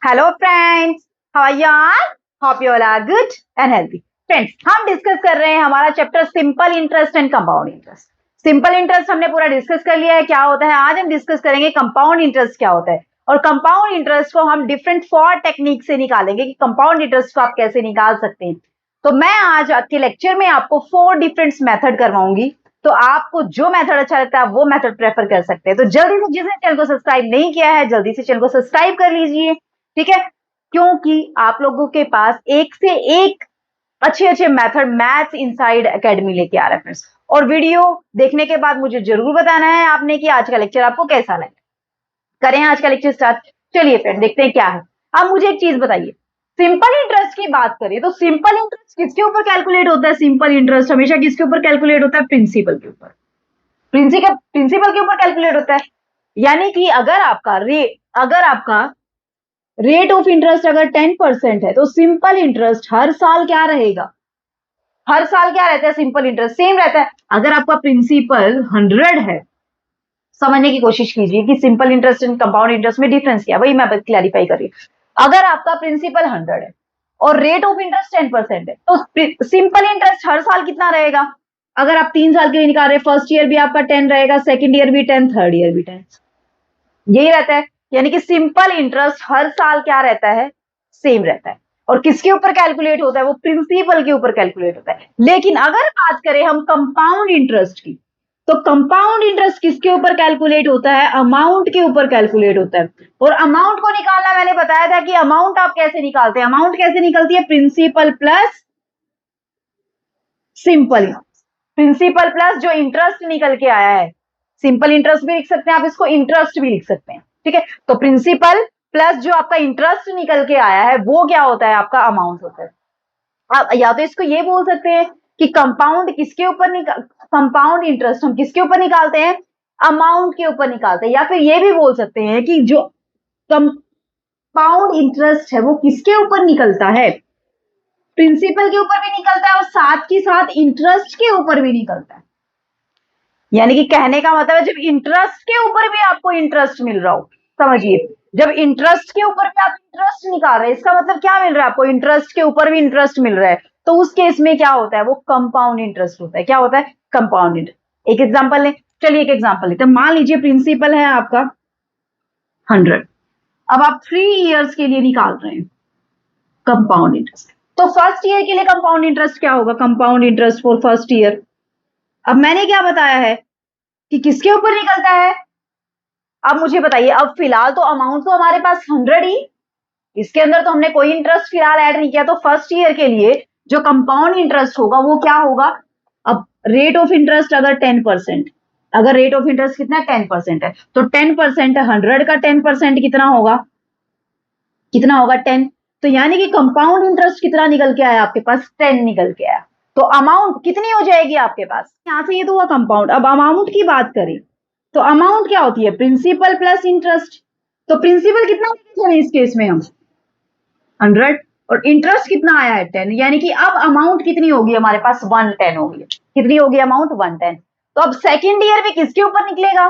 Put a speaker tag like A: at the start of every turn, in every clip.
A: Hello friends, how are you all? Hope you all are good and healthy. Friends, हम discuss कर रहे हैं हमारा chapter simple interest and compound interest. Simple interest हमने पूरा discuss कर लिया है, क्या होता है। आज हम डिस्कस करेंगे कंपाउंड इंटरेस्ट क्या होता है, और कंपाउंड इंटरेस्ट को हम डिफरेंट 4 टेक्निक से निकालेंगे कि कंपाउंड इंटरेस्ट को आप कैसे निकाल सकते हैं। तो मैं आज के लेक्चर में आपको 4 डिफरेंट मेथड करवाऊंगी, तो आपको जो मेथड अच्छा लगता है वो मेथड प्रेफर कर सकते हैं। तो जल्दी से जिसने चैनल को सब्सक्राइब नहीं किया है जल्दी से चैनल को सब्सक्राइब कर लीजिए, ठीक है। क्योंकि आप लोगों के पास एक से एक अच्छे अच्छे मेथड मैथ्स इनसाइड एकेडमी लेके आ रहा है फ्रेंड्स। और वीडियो देखने के बाद मुझे जरूर बताना है आपने कि आज का लेक्चर आपको कैसा लगा। करें आज का लेक्चर स्टार्ट। चलिए फ्रेंड देखते हैं क्या है। अब मुझे एक चीज बताइए, सिंपल इंटरेस्ट की बात करें तो सिंपल इंटरेस्ट किसके ऊपर कैलकुलेट होता है? सिंपल इंटरेस्ट हमेशा किसके ऊपर कैलकुलेट होता है? प्रिंसिपल के ऊपर। प्रिंसिपल के ऊपर कैलकुलेट होता है। यानी कि अगर आपका रेट ऑफ इंटरेस्ट अगर 10% है तो सिंपल इंटरेस्ट हर साल क्या रहेगा? हर साल क्या रहता है? सिंपल इंटरेस्ट सेम रहता है। अगर आपका प्रिंसिपल 100 है, समझने की कोशिश कीजिए कि simple interest and compound interest में डिफरेंस क्या है, वही मैं क्लैरिफाई कर रही हूं। अगर आपका प्रिंसिपल 100 है और रेट ऑफ इंटरेस्ट 10% है तो सिंपल इंटरेस्ट हर साल कितना रहेगा? अगर आप 3 साल के लिए निकाल रहे, फर्स्ट ईयर भी आपका 10 रहेगा, सेकेंड ईयर भी 10, थर्ड ईयर भी 10, यही रहता है। यानी कि सिंपल इंटरेस्ट हर साल क्या रहता है? सेम रहता है। और किसके ऊपर कैलकुलेट होता है? वो प्रिंसिपल के ऊपर कैलकुलेट होता है। लेकिन अगर बात करें हम कंपाउंड इंटरेस्ट की, तो कंपाउंड इंटरेस्ट किसके ऊपर कैलकुलेट होता है? अमाउंट के ऊपर कैलकुलेट होता है। और अमाउंट को निकालना मैंने बताया था कि अमाउंट आप कैसे निकालते हैं। अमाउंट कैसे निकलती है? Principal plus simple, principal plus जो इंटरेस्ट निकल के आया है। सिंपल इंटरेस्ट भी लिख सकते हैं आप, इसको इंटरेस्ट भी लिख सकते हैं, ठीक है। तो प्रिंसिपल प्लस जो आपका इंटरेस्ट निकल के आया है वो क्या होता है? आपका अमाउंट होता है। आप या तो इसको ये बोल सकते हैं कि कंपाउंड किसके ऊपर कंपाउंड इंटरेस्ट हम किसके ऊपर निकालते हैं? अमाउंट के ऊपर निकालते हैं। या फिर ये भी बोल सकते हैं कि जो कंपाउंड इंटरेस्ट है वो किसके ऊपर निकलता है? प्रिंसिपल के ऊपर भी निकलता है और साथ के साथ इंटरेस्ट के ऊपर भी निकलता है। यानी कि कहने का मतलब है जब इंटरेस्ट के ऊपर भी आपको इंटरेस्ट मिल रहा हो, समझिए, जब इंटरेस्ट के ऊपर भी आप इंटरेस्ट निकाल रहे हैं इसका मतलब क्या मिल रहा है आपको? इंटरेस्ट के ऊपर भी इंटरेस्ट मिल रहा है। तो उस केस में क्या होता है? वो कंपाउंड इंटरेस्ट होता है। क्या होता है? Compound interest. एक एग्जांपल लें, चलिए एक एग्जांपल लेते हैं। मान लीजिए प्रिंसिपल है आपका 100, अब आप 3 इयर्स के लिए निकाल रहे हैं कंपाउंड इंटरेस्ट। तो फर्स्ट ईयर के लिए कंपाउंड इंटरेस्ट क्या होगा? Compound interest for first year. अब मैंने क्या बताया है कि किसके ऊपर निकलता है? अब मुझे बताइए, अब फिलहाल तो अमाउंट तो हमारे पास 100 ही, इसके अंदर तो हमने कोई इंटरेस्ट फिलहाल ऐड नहीं किया। तो फर्स्ट ईयर के लिए जो कंपाउंड इंटरेस्ट होगा वो क्या होगा? अब रेट ऑफ इंटरेस्ट अगर 10%, अगर रेट ऑफ इंटरेस्ट कितना 10% है तो 10% 100 का 10% कितना होगा? कितना होगा? 10। तो यानी कि कंपाउंड इंटरेस्ट कितना निकल के आया आपके पास? 10 निकल के आया। तो अमाउंट कितनी हो जाएगी आपके पास? यहां से ये तो हुआ कंपाउंड। अब अमाउंट की बात करें तो अमाउंट क्या होती है? Principal plus interest. तो प्रिंसिपल कितना लेके चले इस केस में हम? 100, और इंटरेस्ट कितना आया है? 10। यानी कि अब अमाउंट कितनी होगी हमारे पास? 110 होगी। कितनी होगी अमाउंट? 110। तो अब सेकेंड ईयर में किसके ऊपर निकलेगा?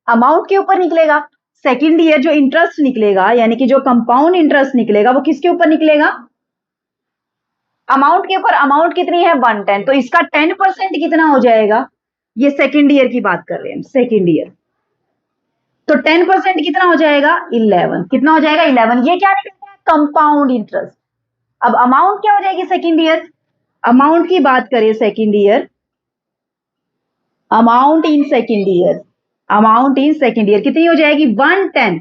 A: अमाउंट के ऊपर निकलेगा। सेकेंड ईयर जो इंटरेस्ट निकलेगा, यानी कि जो कंपाउंड इंटरेस्ट निकलेगा वो किसके ऊपर निकलेगा? अमाउंट के ऊपर। अमाउंट कितनी है? 110। तो इसका 10% कितना हो जाएगा? ये सेकेंड ईयर की बात कर रहे हैं, सेकेंड ईयर। तो 10% कितना हो जाएगा? 11। कितना हो जाएगा? 11। ये क्या निकलता है? Compound interest. अब अमाउंट क्या हो जाएगी सेकेंड ईयर? अमाउंट की बात करें second year, amount in second year, amount in second year कितनी हो जाएगी? 110।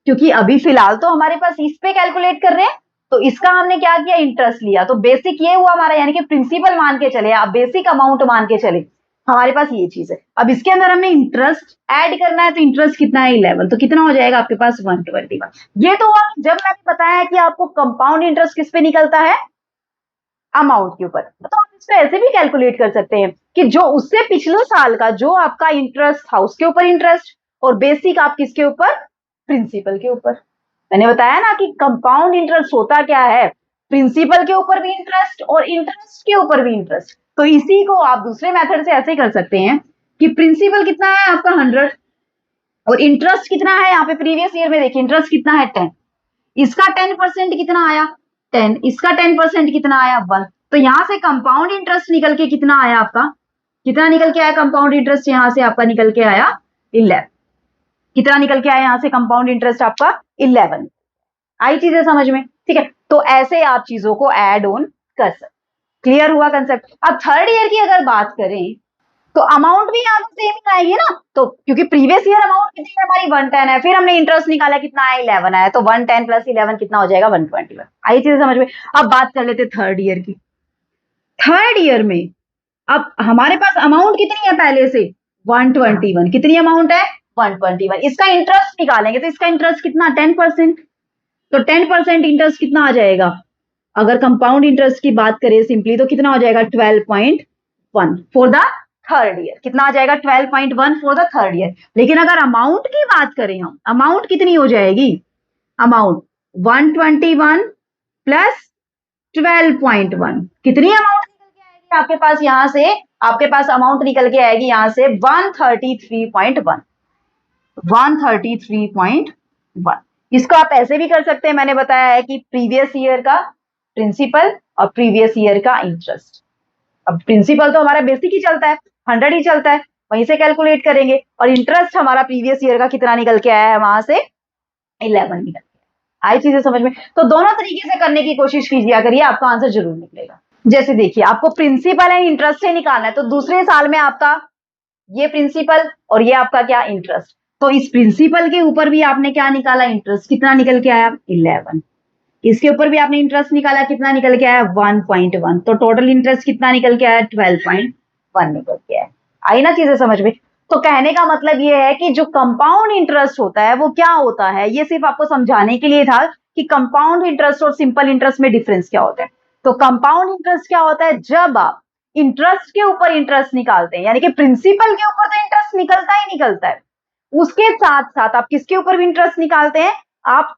A: क्योंकि अभी फिलहाल तो हमारे पास इस पे कैलकुलेट कर रहे हैं, तो इसका हमने क्या किया? इंटरेस्ट लिया। तो बेसिक ये हुआ हमारा, यानी कि प्रिंसिपल मान के चले, आप बेसिक अमाउंट मान के चले, हमारे पास ये चीज है। अब इसके अंदर हमें इंटरेस्ट ऐड करना है, तो इंटरेस्ट कितना है? 11। तो कितना हो जाएगा आपके पास? 121। ये तो हुआ जब मैंने बताया कि आपको कंपाउंड इंटरेस्ट किस पे निकलता है? अमाउंट के ऊपर। तो आप इसको ऐसे भी कैलकुलेट कर सकते हैं कि जो उससे पिछले साल का जो आपका इंटरेस्ट था उसके ऊपर इंटरेस्ट, और बेसिक आप किसके ऊपर? प्रिंसिपल के ऊपर। मैंने बताया ना कि कंपाउंड इंटरेस्ट होता क्या है? प्रिंसिपल के ऊपर भी इंटरेस्ट और इंटरेस्ट के ऊपर भी इंटरेस्ट। तो इसी को आप दूसरे मेथड से ऐसे कर सकते हैं कि प्रिंसिपल कितना है आपका? 100, और इंटरेस्ट कितना है? यहाँ पे प्रीवियस ईयर में देखिए इंटरेस्ट कितना है? 10। इसका 10% कितना आया 10, इसका 10% कितना आया 1। तो यहां से कंपाउंड इंटरेस्ट निकल के कितना आया आपका, कितना निकल के आया कंपाउंड इंटरेस्ट, यहां से आपका निकल के आया 11। कितना निकल के आया यहां से कंपाउंड इंटरेस्ट आपका 11। आई चीजें समझ में, ठीक है। तो ऐसे आप चीजों को ऐड ऑन कर सकते। क्लियर हुआ कंसेप्ट। अब थर्ड ईयर की अगर बात करें तो अमाउंट भी यहाँ से सेम ही आएगी ना, तो क्योंकि प्रीवियस ईयर अमाउंट कितनी है हमारी 110 है, फिर हमने इंटरेस्ट निकाला कितना आया 11 आया, तो 110 प्लस 11 कितना हो जाएगा 121। आई चीजें समझ में। अब बात कर लेते थर्ड ईयर की। थर्ड ईयर में अब हमारे पास अमाउंट कितनी है पहले से 121, कितनी अमाउंट है 121, इसका इंटरेस्ट निकालेंगे तो इसका इंटरेस्ट कितना 10%, तो 10% इंटरेस्ट कितना आ जाएगा, अगर कंपाउंड इंटरेस्ट की बात करें सिंपली तो कितना हो जाएगा 12.1 फॉर द थर्ड ईयर, कितना आ जाएगा 12.1 फॉर द थर्ड ईयर। लेकिन अगर अमाउंट की बात करें हम, अमाउंट कितनी हो जाएगी, अमाउंट 121 प्लस 12.1, कितनी अमाउंट निकल के आएगी आपके पास, यहां से आपके पास अमाउंट निकल के आएगी यहां से 133.1, 133.1। इसको आप ऐसे भी कर सकते हैं, मैंने बताया है कि प्रीवियस ईयर का प्रिंसिपल और प्रीवियस ईयर का इंटरेस्ट। अब प्रिंसिपल तो हमारा बेसिक ही चलता है 100 ही चलता है, वहीं से कैलकुलेट करेंगे, और इंटरेस्ट हमारा प्रीवियस ईयर का कितना निकल के आया है वहां से 11 निकल के। आई चीजें समझ में। तो दोनों तरीके से करने की कोशिश कीजिए करिए, आपका आंसर जरूर निकलेगा। जैसे देखिए आपको प्रिंसिपल एंड इंटरेस्ट से निकालना है, तो दूसरे साल में आपका ये प्रिंसिपल और ये आपका क्या इंटरेस्ट, तो इस प्रिंसिपल के ऊपर भी आपने क्या निकाला इंटरेस्ट, कितना निकल के आया 11, इसके ऊपर भी आपने इंटरेस्ट निकाला, कितना निकल के आया 1.1, तो टोटल इंटरेस्ट कितना निकल के आया 12.1 निकल के आया। आई ना चीजें समझ में। तो कहने का मतलब ये है कि जो कंपाउंड इंटरेस्ट होता है वो क्या होता है, ये सिर्फ आपको समझाने के लिए था कि कंपाउंड इंटरेस्ट और सिंपल इंटरेस्ट में डिफरेंस क्या होता है। तो कंपाउंड इंटरेस्ट क्या होता है, जब आप इंटरेस्ट के ऊपर इंटरेस्ट निकालते हैं, यानी कि प्रिंसिपल के ऊपर तो इंटरेस्ट निकलता ही निकलता है, उसके साथ साथ आप किसके ऊपर भी इंटरेस्ट निकालते हैं, आप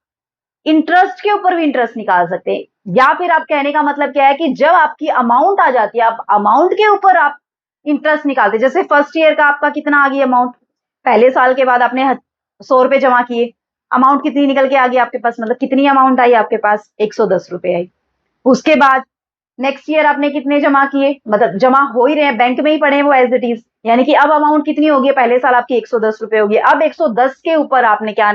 A: इंटरेस्ट के ऊपर भी इंटरेस्ट निकाल सकते हैं। या फिर आप कहने का मतलब क्या है कि जब आपकी अमाउंट आ जाती है, आप अमाउंट के ऊपर आप इंटरेस्ट निकालते हैं। जैसे फर्स्ट ईयर का आपका कितना आ गया अमाउंट, पहले साल के बाद आपने 100 रुपए जमा किए, अमाउंट कितनी निकल के आ गई आपके पास, मतलब कितनी अमाउंट आई आपके पास 110 रुपए आई। उसके बाद नेक्स्ट ईयर आपने कितने जमा किए, मतलब जमा हो ही रहे हैं, बैंक में ही पड़े हैं वो एज इट इज, यानी कि अब अमाउंट कितनी होगी, पहले साल आपकी 110 रुपए होगी, अब 110 के ऊपर आपने क्या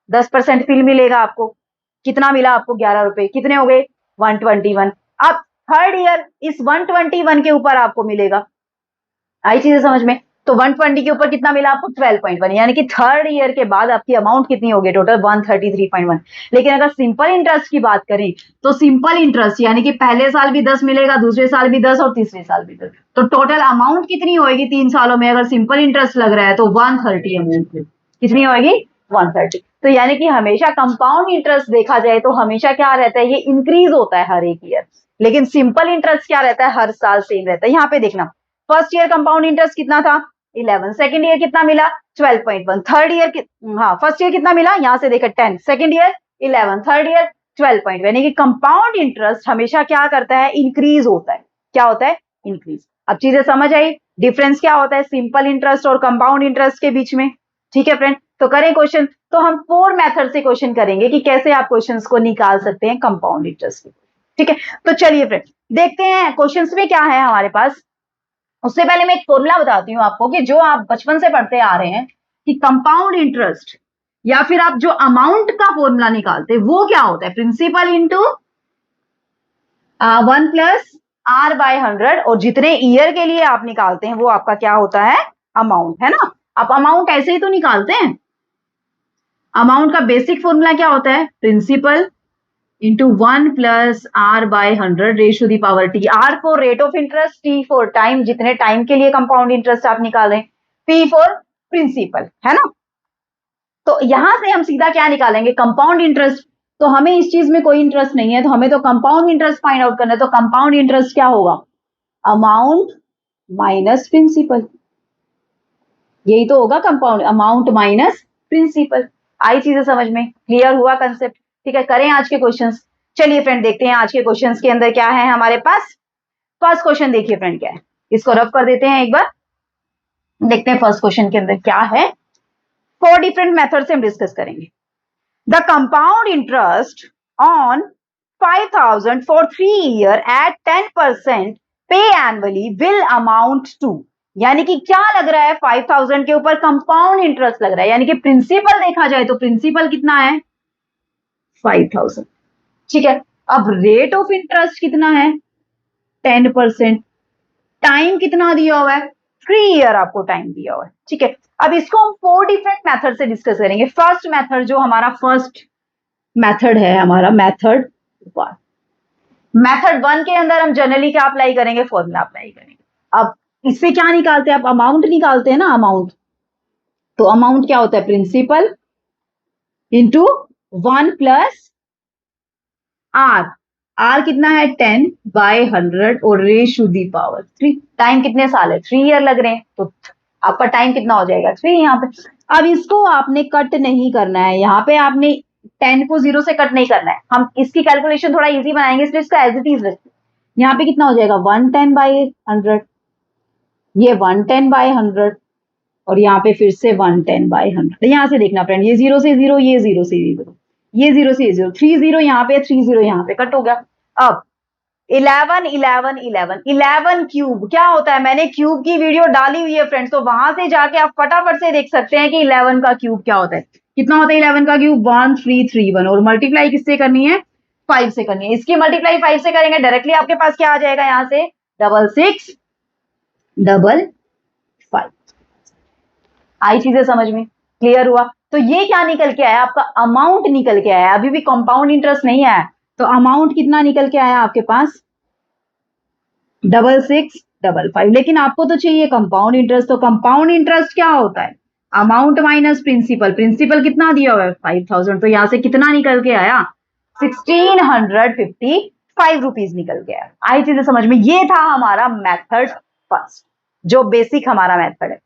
A: 10% फिल मिलेगा आपको, कितना मिला आपको 11 रुपए, कितने हो गए 121। अब थर्ड ईयर इस 121 के ऊपर आपको मिलेगा। आई चीजें समझ में। तो 120 के ऊपर कितना मिला आपको 12.1, यानी कि थर्ड ईयर के बाद आपकी अमाउंट कितनी होगी टोटल 133.1। लेकिन अगर सिंपल इंटरेस्ट की बात करें तो सिंपल इंटरेस्ट यानी कि पहले साल भी 10 मिलेगा, दूसरे साल भी 10 और तीसरे साल भी 10, तो टोटल अमाउंट कितनी होगी 3 सालों में, अगर सिंपल इंटरेस्ट लग रहा है तो 130 अमाउंट कितनी होगी 130। तो यानी कि हमेशा कंपाउंड इंटरेस्ट देखा जाए तो हमेशा क्या रहता है, ये इंक्रीज होता है हर एक ईयर, लेकिन सिंपल इंटरेस्ट क्या रहता है, हर साल सेम रहता है। यहाँ पे देखना फर्स्ट ईयर कंपाउंड इंटरेस्ट कितना था 11, सेकंड ईयर कितना मिला 12.1, थर्ड ईयर हाँ फर्स्ट ईयर कितना मिला, यहाँ से देखा 10, सेकंड ईयर 11, थर्ड ईयर 12.1, यानी कि कंपाउंड इंटरेस्ट हमेशा क्या करता है, इंक्रीज होता है। क्या होता है, इंक्रीज। अब चीजें समझ आई, डिफरेंस क्या होता है सिंपल इंटरेस्ट और कंपाउंड इंटरेस्ट के बीच में। ठीक है फ्रेंड, तो करें क्वेश्चन। तो हम 4 मेथड से क्वेश्चन करेंगे कि कैसे आप क्वेश्चंस को निकाल सकते हैं कंपाउंड इंटरेस्ट के। ठीक है, तो चलिए फ्रेंड देखते हैं क्वेश्चंस में क्या है हमारे पास। उससे पहले मैं एक फॉर्मूला बताती हूँ आपको कि जो आप बचपन से पढ़ते आ रहे हैं कि कंपाउंड इंटरेस्ट या फिर आप जो अमाउंट का फॉर्मूला निकालते हैं वो क्या होता है, principal into 1 plus R by 100, और जितने ईयर के लिए आप निकालते हैं वो आपका क्या होता है, अमाउंट, है ना। आप अमाउंट ऐसे ही तो निकालते हैं। अमाउंट का बेसिक फॉर्मूला क्या होता है, principal into 1 plus R by 100 ratio the power T. R for rate of interest, T for time, जितने टाइम के लिए कंपाउंड इंटरेस्ट आप निकाल रहे हैं, P फॉर प्रिंसिपल, है ना। तो यहां से हम सीधा क्या निकालेंगे, कंपाउंड इंटरेस्ट। तो हमें इस चीज में कोई इंटरेस्ट नहीं है, तो हमें तो कंपाउंड इंटरेस्ट फाइंड आउट करना है। तो कंपाउंड इंटरेस्ट क्या होगा, अमाउंट माइनस प्रिंसिपल, यही तो होगा कंपाउंड, अमाउंट माइनस प्रिंसिपल। आई चीजें समझ में, क्लियर हुआ कंसेप्ट। ठीक है, करें आज के क्वेश्चंस। चलिए फ्रेंड देखते हैं आज के क्वेश्चंस के अंदर क्या है हमारे पास। फर्स्ट क्वेश्चन देखिए फ्रेंड क्या है, इसको रफ कर देते हैं एक बार, देखते हैं फर्स्ट क्वेश्चन के अंदर क्या है। 4 डिफरेंट मेथड से हम डिस्कस करेंगे। The compound interest on 5,000 for 3 year at 10% पे एनुअली विल अमाउंट टू, यानी कि क्या लग रहा है 5,000 के ऊपर कंपाउंड इंटरेस्ट लग रहा है, यानी कि प्रिंसिपल देखा जाए तो प्रिंसिपल कितना है 5,000, ठीक है। अब रेट ऑफ इंटरेस्ट कितना है 10%, टाइम कितना दिया हुआ है 3 ईयर आपको टाइम दिया हुआ है, ठीक है। अब इसको हम 4 डिफरेंट मेथड से डिस्कस करेंगे। फर्स्ट मेथड जो हमारा फर्स्ट मेथड है हमारा मेथड 1। मेथड 1 के अंदर हम जनरली क्या अप्लाई करेंगे, फॉर्मूला अप्लाई करेंगे। अब इससे क्या निकालते हैं, आप अमाउंट निकालते हैं ना, अमाउंट, तो अमाउंट क्या होता है principal into 1 plus R, R कितना है 10/100 और raise to the power 3। Time कितने साल है 3 ईयर लग रहे हैं, तो आपका टाइम कितना हो जाएगा 3 यहाँ पे। अब इसको आपने कट नहीं करना है, यहाँ पे आपने 10 को 0 से कट नहीं करना है, हम इसकी कैलकुलेशन थोड़ा इजी बनाएंगे, इसलिए इसका एज इट इज रखते हैं। यहाँ पे कितना हो जाएगा 110/100, ये 110/100 और यहाँ पे फिर से 110/100। यहाँ से देखना फ्रेंड, ये 0 से 0, ये 0 से 0, ये 0 से 0, 3 0 यहाँ पे, 3 0 यहाँ पे, कट हो गया। अब 11 11 11 11 क्यूब क्या होता है, मैंने क्यूब की वीडियो डाली हुई है फ्रेंड्स, तो वहां से जाके आप फटाफट से देख सकते हैं कि 11 का क्यूब क्या होता है। कितना होता है 11 का क्यूब 1331, और मल्टीप्लाई किससे करनी है 5 से करनी है। इसकी मल्टीप्लाई 5 से करेंगे डायरेक्टली आपके पास क्या आ जाएगा, यहाँ से 6655। आई चीजें समझ में क्लियर हुआ। तो ये क्या निकल के आया आपका, अमाउंट निकल के आया, अभी भी कंपाउंड इंटरेस्ट नहीं आया, तो अमाउंट कितना निकल के आया आपके पास 6655। लेकिन आपको तो चाहिए कंपाउंड इंटरेस्ट, तो कंपाउंड इंटरेस्ट क्या होता है अमाउंट माइनस प्रिंसिपल, प्रिंसिपल कितना दिया हुआ है 5,000, तो यहां से कितना निकल के आया 1655 रुपीज निकल के आया। आई चीजें समझ में। ये था हमारा मेथड फर्स्ट, जो बेसिक हमारा मेथड है,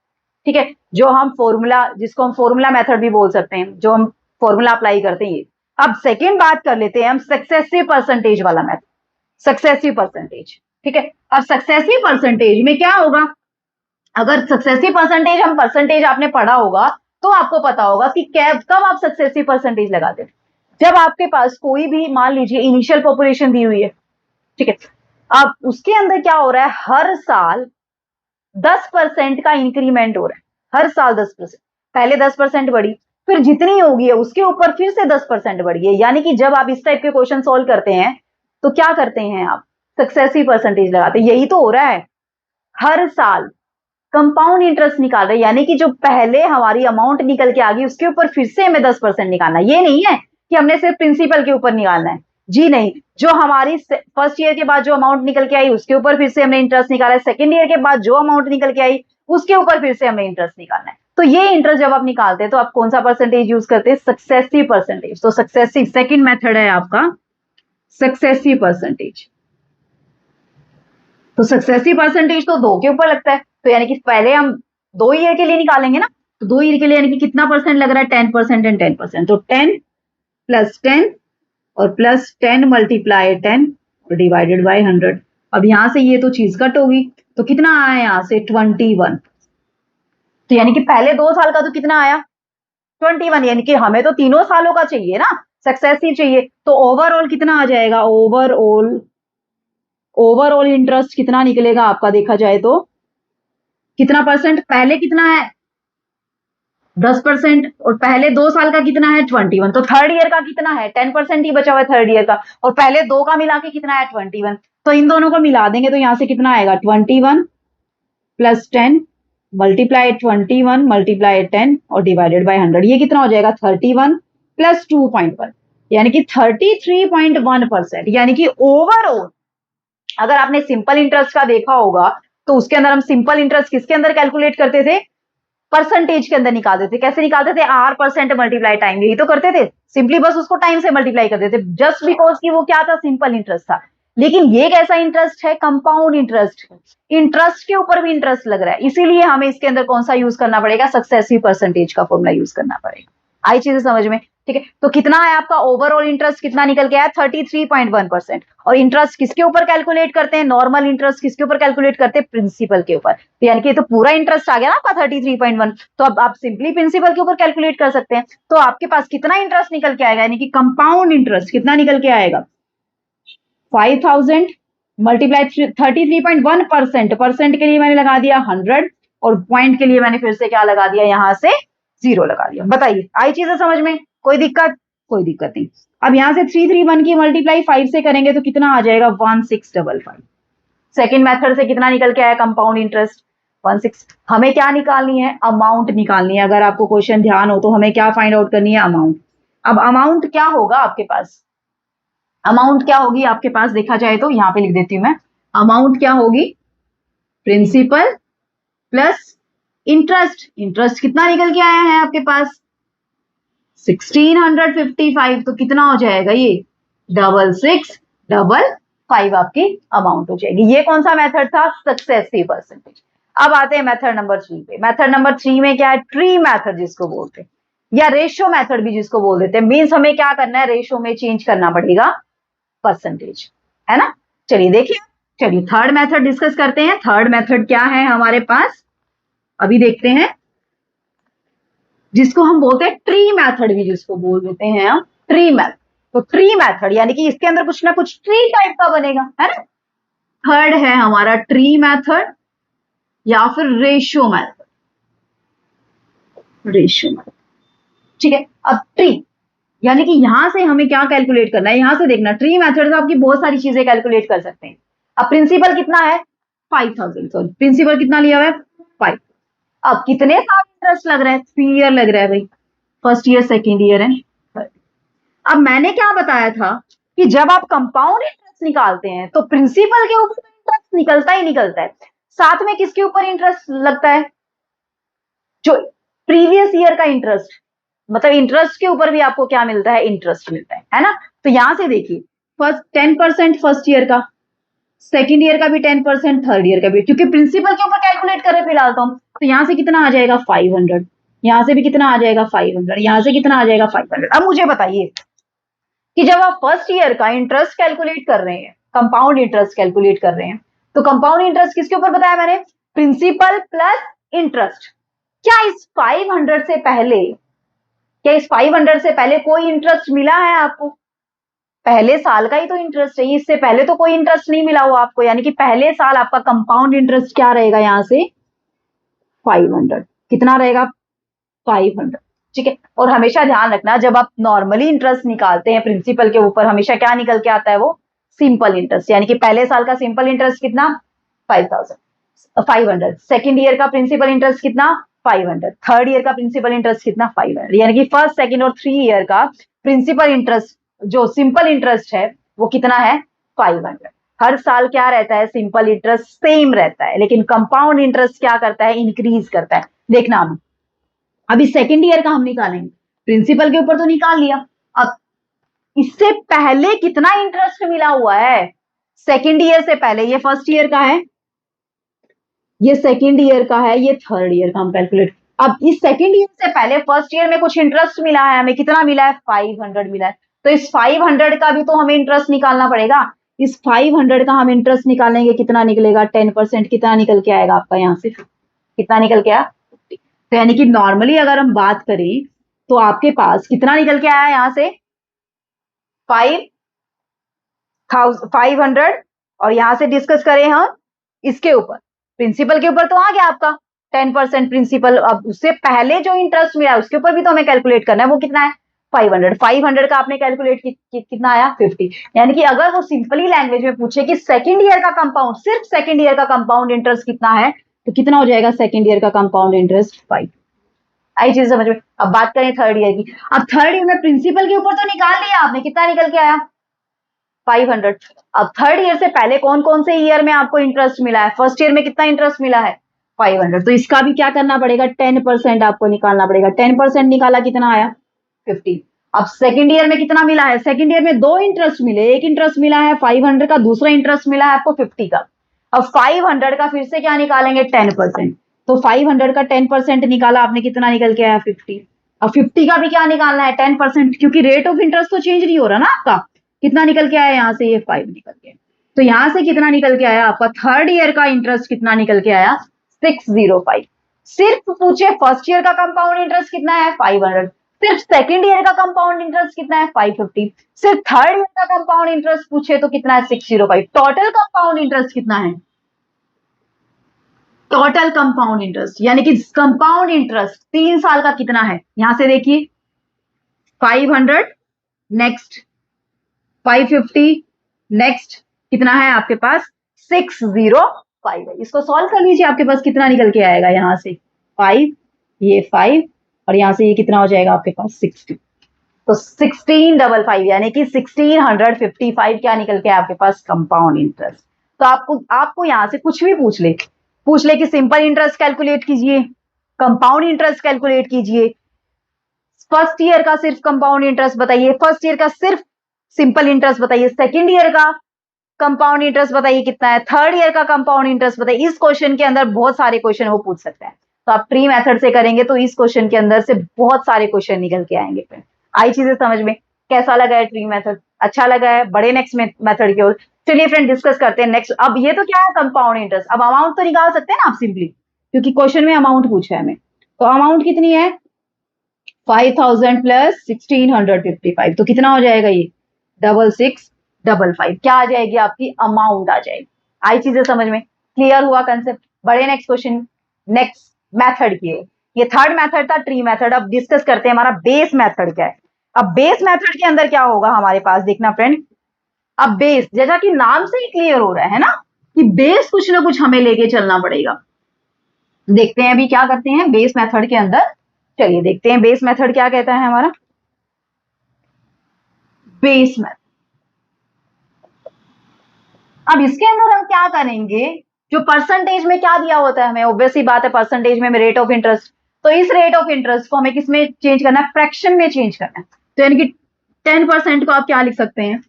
A: ठीक है, जो हम फॉर्मूला, जिसको हम फॉर्मूला मेथड भी बोल सकते हैं, जो हम फॉर्मूला अप्लाई करते हैं ये। अब सेकेंड बात कर लेते हैं हम सक्सेसिव परसेंटेज वाला मेथड, सक्सेसिव परसेंटेज, ठीक है। अब सक्सेसिव परसेंटेज में क्या होगा, अगर सक्सेसिव परसेंटेज हम परसेंटेज आपने पढ़ा होगा तो आपको पता होगा कि कब आप सक्सेसिव परसेंटेज लगाते हैं, जब आपके पास कोई भी मान लीजिए इनिशियल पॉपुलेशन दी हुई है, ठीक है। अब उसके अंदर क्या हो रहा है, हर साल 10% का इंक्रीमेंट हो रहा है, हर साल 10%, पहले 10% बढ़ी, फिर जितनी होगी है उसके ऊपर फिर से 10% बढ़ी है। यानी कि जब आप इस टाइप के क्वेश्चन सॉल्व करते हैं तो क्या करते हैं आप सक्सेसिव परसेंटेज लगाते हैं। यही तो हो रहा है, हर साल कंपाउंड इंटरेस्ट निकाल रहे हैं, यानी कि जो पहले हमारी अमाउंट निकल के आ गई उसके ऊपर फिर से हमें 10% निकालना है। ये नहीं है कि हमने सिर्फ प्रिंसिपल के ऊपर निकालना है, जी नहीं, जो हमारी फर्स्ट ईयर के बाद जो अमाउंट निकल के आई उसके ऊपर फिर से हमने इंटरेस्ट निकाला है, सेकेंड ईयर के बाद जो अमाउंट निकल के आई उसके ऊपर फिर से हमें इंटरेस्ट निकालना है। तो ये इंटरेस्ट जब आप निकालते हैं तो आप कौन सा परसेंटेज यूज करते हैं, सक्सेसिव परसेंटेज। तो सक्सेसिव सेकेंड मेथड है आपका सक्सेसिव परसेंटेज। तो सक्सेसिव परसेंटेज तो 2 के ऊपर लगता है, तो यानी कि पहले हम 2 ईयर के लिए निकालेंगे ना, तो 2 ईयर के लिए यानी कि कितना परसेंट लग रहा है 10% एंड 10%, तो 10 + 10 और +10 × 10 और डिवाइडेड बाय 100। अब यहां से ये तो चीज कट होगी, तो कितना आया यहां से 21, तो यानी कि पहले 2 साल का तो कितना आया 21, यानी कि हमें तो तीनों सालों का चाहिए ना, सक्सेसिव चाहिए, तो ओवरऑल कितना आ जाएगा, ओवरऑल इंटरेस्ट कितना निकलेगा आपका, देखा जाए तो कितना परसेंट, पहले कितना है 10% और पहले 2 साल का कितना है 21, तो थर्ड ईयर का कितना है 10% ही बचा हुआ है थर्ड ईयर का, और पहले 2 का मिला के कितना है 21, तो इन दोनों को मिला देंगे तो यहां से कितना आएगा 21 + 10 × 21 × 10 और डिवाइडेड बाय 100, ये कितना हो जाएगा 31 + 2.1, यानी कि 33.1%। यानी कि ओवरऑल अगर आपने सिंपल इंटरेस्ट का देखा होगा तो उसके अंदर हम सिंपल इंटरेस्ट किसके अंदर कैलकुलेट करते थे, परसेंटेज के अंदर निकालते थे। कैसे निकालते थे, R% × टाइम, यही तो करते थे, सिंपली बस उसको टाइम से मल्टीप्लाई करते थे, जस्ट बिकॉज कि वो क्या था सिंपल इंटरेस्ट था। लेकिन ये कैसा इंटरेस्ट है, कंपाउंड इंटरेस्ट, इंटरेस्ट के ऊपर भी इंटरेस्ट लग रहा है, इसीलिए हमें इसके अंदर कौन सा यूज करना पड़ेगा, सक्सेसिव परसेंटेज का फॉर्मूला यूज करना पड़ेगा। आई चीजें समझ में, ठीक है। तो कितना है आपका ओवरऑल इंटरेस्ट, कितना निकल के आया 33.1%। और इंटरेस्ट किसके ऊपर कैलकुलेट करते हैं, नॉर्मल इंटरेस्ट किसके ऊपर कैलकुलेट करते हैं, प्रिंसिपल के ऊपर। तो यानी कि तो पूरा इंटरेस्ट आ गया ना आपका 33.1, तो अब आप सिंपली प्रिंसिपल के ऊपर कैलकुलेट कर सकते हैं। तो आपके पास कितना इंटरेस्ट निकल के आएगा, यानी कि कंपाउंड इंटरेस्ट कितना निकल के आएगा, 5000 मल्टीप्लाई 33.1%, परसेंट के लिए मैंने लगा दिया 100 और पॉइंट के लिए मैंने फिर से क्या लगा दिया, यहां से 0 लगा दिया। बताइए आई चीजें समझ में, कोई दिक्कत, कोई दिक्कत नहीं। अब यहां से 331 की मल्टीप्लाई 5 से करेंगे तो कितना आ जाएगा 1655। सेकेंड मेथड से कितना निकल के आया कंपाउंड इंटरेस्ट 16। हमें क्या निकालनी है, अमाउंट निकालनी है। अगर आपको क्वेश्चन ध्यान हो तो हमें क्या फाइंड आउट करनी है, अमाउंट। अब अमाउंट क्या होगा आपके पास, अमाउंट क्या होगी आपके पास, देखा जाए तो यहां पे लिख देती हूं मैं, अमाउंट क्या होगी, प्रिंसिपल प्लस इंटरेस्ट। इंटरेस्ट कितना निकल के आया है आपके पास 1655, तो कितना हो जाएगा ये 6655 आपकी अमाउंट हो जाएगी। ये कौन सा मेथड था, सक्सेसिव परसेंटेज। अब आते हैं मेथड नंबर 3 पे। मेथड नंबर 3 में क्या है, ट्री मेथड जिसको बोलते हैं, या रेशियो मेथड भी जिसको बोल देते हैं। मीन्स हमें क्या करना है, रेशियो में चेंज करना पड़ेगा परसेंटेज, है ना। चलिए देखिए, चलिए थर्ड मेथड डिस्कस करते हैं। थर्ड मेथड क्या है हमारे पास, अभी देखते हैं, जिसको हम बोलते हैं ट्री मेथड भी जिसको बोल देते हैं हम, ट्री मेथड। तो ट्री मेथड यानी कि इसके अंदर कुछ ना कुछ ट्री टाइप का बनेगा, है ना। थर्ड है हमारा ट्री मेथड या फिर रेशियो मेथड, रेशियो मेथड, ठीक है। अब ट्री यानी कि यहां से हमें क्या कैलकुलेट करना है, यहां से देखना, ट्री मेथड से आपकी बहुत सारी चीजें कैलकुलेट कर सकते हैं। अब प्रिंसिपल कितना है 5000, सॉरी प्रिंसिपल कितना लिया हुआ है 5। अब कितने साल इंटरेस्ट लग रहा है, 3 ईयर लग रहा है भाई, फर्स्ट ईयर सेकेंड ईयर है। अब मैंने क्या बताया था कि जब आप कंपाउंड इंटरेस्ट निकालते हैं तो प्रिंसिपल के ऊपर इंटरेस्ट निकलता ही निकलता है, साथ में किसके ऊपर इंटरेस्ट लगता है, जो प्रीवियस ईयर का इंटरेस्ट, मतलब इंटरेस्ट के ऊपर भी आपको क्या मिलता है, इंटरेस्ट मिलता है ना। तो यहां से देखिए, फर्स्ट 10% फर्स्ट ईयर का, सेकेंड ईयर का भी 10%, थर्ड ईयर का भी, क्योंकि प्रिंसिपल के ऊपर कैलकुलेट कर रहे फिलहाल तो हम। तो यहां से कितना आ जाएगा 500, यहां से भी कितना आ जाएगा 500, यहां से कितना आ जाएगा 500। अब मुझे बताइए कि जब आप फर्स्ट ईयर का इंटरेस्ट कैलकुलेट कर रहे हैं, कंपाउंड इंटरेस्ट कैलकुलेट कर रहे हैं, तो कंपाउंड इंटरेस्ट किसके ऊपर बताया मैंने, प्रिंसिपल प्लस इंटरेस्ट। क्या इस 500 से पहले, क्या इस 500 से पहले कोई इंटरेस्ट मिला है आपको, पहले साल का ही तो इंटरेस्ट है, इससे पहले तो कोई इंटरेस्ट नहीं मिला हुआ आपको, यानी कि पहले साल आपका कंपाउंड इंटरेस्ट क्या रहेगा, यहां से 500, कितना रहेगा 500, ठीक है। और हमेशा ध्यान रखना, जब आप नॉर्मली इंटरेस्ट निकालते हैं प्रिंसिपल के ऊपर, हमेशा क्या निकल के आता है, वो सिंपल इंटरेस्ट, यानी कि पहले साल का सिंपल इंटरेस्ट कितना 500, सेकेंड ईयर का प्रिंसिपल इंटरेस्ट कितना 500, थर्ड ईयर का प्रिंसिपल इंटरेस्ट कितना 500, यानी कि फर्स्ट सेकेंड और 3 ईयर का प्रिंसिपल इंटरेस्ट जो सिंपल इंटरेस्ट है वो कितना है 500। हर साल क्या रहता है, सिंपल इंटरेस्ट सेम रहता है, लेकिन कंपाउंड इंटरेस्ट क्या करता है, इंक्रीज करता है। देखना अभी सेकेंड ईयर का हम निकालेंगे, प्रिंसिपल के ऊपर तो निकाल लिया, अब इससे पहले कितना इंटरेस्ट मिला हुआ है, सेकेंड ईयर से पहले, ये फर्स्ट ईयर का है, ये सेकेंड ईयर का है, ये थर्ड ईयर का हम कैलकुलेट। अब इस सेकेंड ईयर से पहले फर्स्ट ईयर में कुछ इंटरेस्ट मिला है हमें, कितना मिला है 500 मिला है, तो इस 500 का भी तो हमें इंटरेस्ट निकालना पड़ेगा। इस 500 का हम इंटरेस्ट निकालेंगे, कितना निकलेगा 10%, कितना निकल के आएगा आपका यहाँ से, कितना निकल के आया, तो यानी कि नॉर्मली अगर हम बात करें तो आपके पास कितना निकल के आया यहाँ से 500, और यहां से डिस्कस करें हम इसके ऊपर, प्रिंसिपल के ऊपर तो आ गया आपका 10% प्रिंसिपल। अब उससे पहले जो इंटरेस्ट मिला उसके ऊपर भी तो हमें कैलकुलेट करना है, वो कितना है 500 का आपने कैलकुलेट कितना आया 50। यानी कि अगर वो सिंपली लैंग्वेज में पूछे कि सेकेंड ईयर का कंपाउंड, सिर्फ सेकेंड ईयर का कंपाउंड इंटरेस्ट कितना है, तो कितना हो जाएगा सेकेंड ईयर का कंपाउंड इंटरेस्ट 5। आई चीज समझ में। अब बात करें थर्ड ईयर की, अब थर्ड ईयर में प्रिंसिपल के ऊपर तो निकाल लिया आपने, कितना निकल के आया 500। अब थर्ड ईयर से पहले कौन कौन से ईयर में आपको इंटरेस्ट मिला है, फर्स्ट ईयर में कितना इंटरेस्ट मिला है 500, तो इसका भी क्या करना पड़ेगा 10% आपको निकालना पड़ेगा। 10% निकाला कितना आया 50। अब सेकंड ईयर में कितना मिला है, सेकंड ईयर में दो इंटरेस्ट मिले, एक इंटरेस्ट मिला है 500 का, दूसरा इंटरेस्ट मिला है आपको 50 का। अब 500 का फिर से क्या निकालेंगे 10%, तो 500 का 10% निकाला आपने, कितना निकल के आया 50। अब 50 का भी क्या निकालना है 10%, क्योंकि रेट ऑफ इंटरेस्ट तो चेंज नहीं हो रहा ना आपका। कितना निकल के आया यहाँ से, ये 5 निकल के। तो यहाँ से कितना निकल के आया आपका थर्ड ईयर का इंटरेस्ट, कितना निकल के आया 605। सिर्फ पूछे फर्स्ट ईयर का कंपाउंड इंटरेस्ट कितना है 500, सिर्फ सेकंड ईयर का कंपाउंड इंटरेस्ट कितना है 550, सिर्फ थर्ड ईयर का कंपाउंड इंटरेस्ट पूछे तो कितना है 605। टोटल कंपाउंड इंटरेस्ट कितना है, टोटल कंपाउंड इंटरेस्ट यानी कि कंपाउंड इंटरेस्ट 3 साल का कितना है, यहां से देखिए 500, नेक्स्ट 550, नेक्स्ट कितना है आपके पास 605 है। इसको सॉल्व कर लीजिए, आपके पास कितना निकल के आएगा, यहां से 5, ये 5 और यहां से ये कितना हो जाएगा आपके पास 60। तो 1655 यानी कि 1655 क्या निकल के आपके पास कंपाउंड इंटरेस्ट। तो आपको यहां से कुछ भी पूछ ले कि सिंपल इंटरेस्ट कैलकुलेट कीजिए, कंपाउंड इंटरेस्ट कैलकुलेट कीजिए, फर्स्ट ईयर का सिर्फ कंपाउंड इंटरेस्ट बताइए, फर्स्ट ईयर का सिर्फ सिंपल इंटरेस्ट बताइए, सेकेंड ईयर का कंपाउंड इंटरेस्ट बताइए कितना है, थर्ड ईयर का कंपाउंड इंटरेस्ट बताइए। इस क्वेश्चन के अंदर बहुत सारे क्वेश्चन वो पूछ सकते हैं। तो आप ट्री मेथड से करेंगे तो इस क्वेश्चन के अंदर से बहुत सारे क्वेश्चन निकल के आएंगे। फ्रेंड आई चीजें समझ में, कैसा लगा है ट्री मेथड, अच्छा लगा है, बड़े नेक्स्ट मेथड की ओर चलिए फ्रेंड डिस्कस करते हैं नेक्स्ट। अब ये तो क्या है कंपाउंड इंटरेस्ट, अब अमाउंट तो निकाल सकते हैं ना आप सिंपली, क्योंकि क्वेश्चन में अमाउंट पूछा है हमें। तो अमाउंट कितनी है 5000 प्लस 1655, तो कितना हो जाएगा ये 6655, क्या आ जाएगी आपकी अमाउंट आ जाएगी। आई चीजें समझ में, क्लियर हुआ कंसेप्ट। बड़े नेक्स्ट क्वेश्चन नेक्स्ट मेथड की है, ये थर्ड मेथड था ट्री मेथड। अब डिस्कस करते हैं हमारा बेस मेथड क्या है। अब बेस मेथड के अंदर क्या होगा हमारे पास, देखना फ्रेंड। अब बेस जैसा कि नाम से ही क्लियर हो रहा है ना कि बेस कुछ ना कुछ हमें लेके चलना पड़ेगा। देखते हैं अभी क्या करते हैं बेस मेथड के अंदर, चलिए देखते हैं बेस मेथड क्या कहता है हमारा। बेस मेथड, अब इसके अंदर हम क्या करेंगे, जो परसेंटेज में क्या दिया होता है हमें, ऑब्वियसली बात है परसेंटेज में रेट ऑफ इंटरेस्ट, तो इस रेट ऑफ इंटरेस्ट को हमें किसमें चेंज करना है, फ्रैक्शन में चेंज करना है। तो यानी कि 10% को आप क्या लिख सकते हैं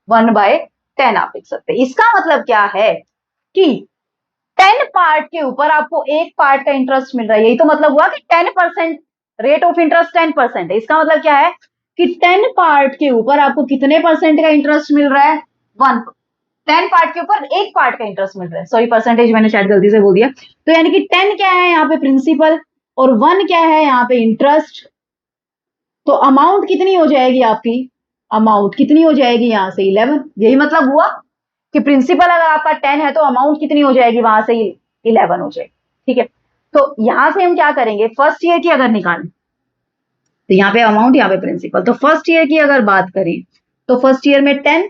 A: 1/10 आप लिख सकते हैं। इसका मतलब क्या है कि 10 पार्ट के ऊपर आपको एक पार्ट का इंटरेस्ट मिल रहा है, यही तो मतलब हुआ कि 10% रेट ऑफ इंटरेस्ट 10% है। इसका मतलब क्या है कि 10 पार्ट के ऊपर आपको कितने परसेंट का इंटरेस्ट मिल रहा है 1, 10 पार्ट के ऊपर एक पार्ट का इंटरेस्ट मिल रहा है, सॉरी परसेंटेज मैंने शायद गलती से बोल दिया। तो यानी कि 10 क्या है यहाँ पे प्रिंसिपल और 1 क्या है यहाँ पे इंटरेस्ट। तो अमाउंट कितनी हो जाएगी आपकी, अमाउंट कितनी हो जाएगी यहाँ से 11। यही मतलब हुआ कि प्रिंसिपल अगर आपका 10 है तो अमाउंट कितनी हो जाएगी वहां से 11 हो जाएगी। ठीक है, तो यहां से हम क्या करेंगे, फर्स्ट ईयर की अगर निकालें तो यहाँ पे अमाउंट यहाँ पे प्रिंसिपल, तो फर्स्ट ईयर की अगर बात करें तो फर्स्ट ईयर में 10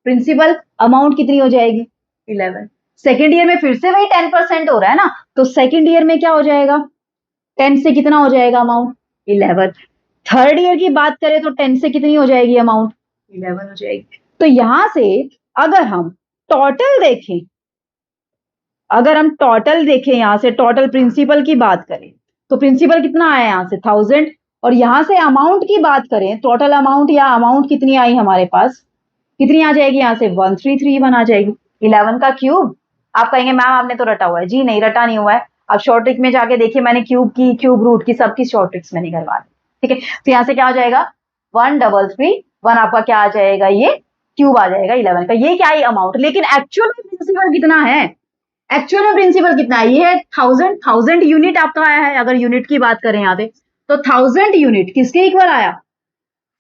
A: प्रिंसिपल, अमाउंट कितनी हो जाएगी 11। सेकेंड ईयर में फिर से वही 10% हो रहा है ना, तो सेकेंड ईयर में क्या हो जाएगा 10 से कितना हो जाएगा अमाउंट 11। थर्ड ईयर की बात करें तो 10 से कितनी हो जाएगी अमाउंट 11 हो जाएगी। तो यहां से अगर हम टोटल देखें, अगर हम टोटल देखें यहां से टोटल प्रिंसिपल की बात करें तो प्रिंसिपल कितना आया यहाँ से 1000, और यहां से अमाउंट की बात करें टोटल अमाउंट या अमाउंट कितनी आई हमारे पास, कितनी आ जाएगी यहाँ से 1331 आ जाएगी। 11 का क्यूब, आप कहेंगे मैम आपने तो रटा हुआ है, जी नहीं रटा नहीं हुआ है। आप शॉर्ट ट्रिक में जाके देखिए, मैंने क्यूब की क्यूब रूट की सबकी शॉर्ट ट्रिक्स में निकलवा दी। ठीक है, तो यहाँ से क्या हो जाएगा 1331 आपका क्या आ जाएगा, ये क्यूब आ जाएगा 11 का। ये क्या है अमाउंट, लेकिन एक्चुअल में प्रिंसिपल कितना है, एक्चुअल में प्रिंसिपल कितना है, ये है 1000 यूनिट आपका आया है। अगर यूनिट की बात करें यहाँ पे तो 1000 यूनिट किसके इक्वल आया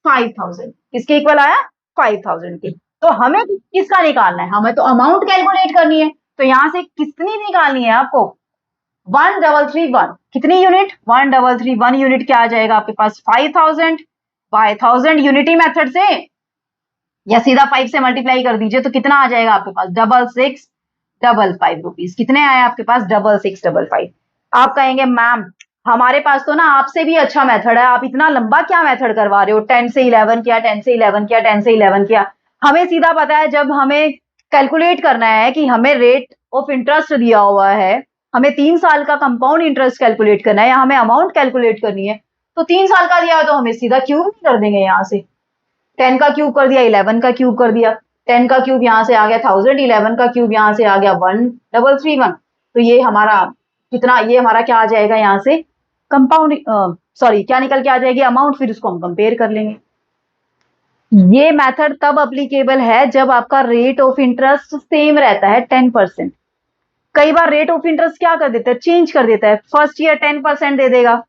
A: 5000, किसके इक्वल आया 5000 के। तो हमें किसका निकालना है, हमें तो अमाउंट कैलकुलेट करनी है। तो यहां से कितनी निकालनी है आपको 1331, कितनी यूनिट 1331 यूनिट क्या आ जाएगा आपके पास 5000 बाय 1000 यूनिटी मेथड से, या सीधा 5 से मल्टीप्लाई कर दीजिए तो कितना आ जाएगा आपके पास 6655 रुपीज। कितने आए आपके पास 6655। आप कहेंगे मैम हमारे पास तो ना आपसे भी अच्छा मेथड है, आप इतना लंबा क्या मेथड करवा रहे हो, 10 से 11 किया, 10 से 11 किया, 10 से 11 किया। हमें सीधा पता है जब हमें कैलकुलेट करना है कि हमें रेट ऑफ इंटरेस्ट दिया हुआ है, हमें 3 साल का कंपाउंड इंटरेस्ट कैलकुलेट करना है या हमें अमाउंट कैलकुलेट करनी है, तो 3 साल का दिया है तो हमें सीधा क्यूब नहीं कर देंगे, यहाँ से 10 का क्यूब कर दिया, 11 का क्यूब कर दिया, 10 का क्यूब यहाँ से आ गया 1000, 11 का क्यूब यहाँ से आ गया 1331। तो ये हमारा कितना, ये हमारा क्या आ जाएगा यहाँ से कंपाउंड सॉरी क्या निकल के आ जाएगी अमाउंट, फिर उसको हम कंपेयर कर लेंगे। ये मेथड तब अप्लीकेबल है जब आपका रेट ऑफ इंटरेस्ट सेम रहता है 10%। कई बार रेट ऑफ इंटरेस्ट क्या कर देता है, चेंज कर देता है। फर्स्ट ईयर 10% दे देगा,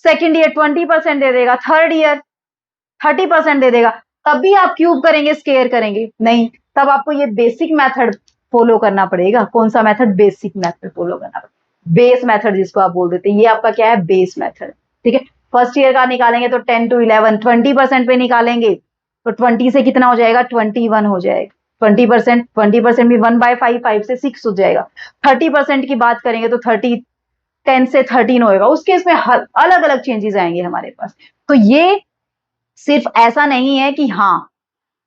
A: सेकेंड ईयर 20% दे देगा, थर्ड ईयर 30% दे देगा। तब भी आप क्यूब करेंगे, स्केयर करेंगे नहीं, तब आपको ये बेसिक मेथड फॉलो करना पड़ेगा। कौन सा मेथड, बेसिक मेथड फॉलो करना पड़ेगा, बेस मेथड जिसको आप बोल देते हैं। ये आपका क्या है, बेस मेथड। ठीक है, फर्स्ट ईयर का निकालेंगे तो 10 to 11, 20% पे निकालेंगे तो 20 से कितना हो जाएगा, 21 हो जाएगा। 20% भी 1/5, 5 से 6 हो जाएगा। 30% की बात करेंगे तो 10 से 13 होएगा। उस केस में अलग अलग चेंजेस आएंगे हमारे पास। तो ये सिर्फ ऐसा नहीं है कि हाँ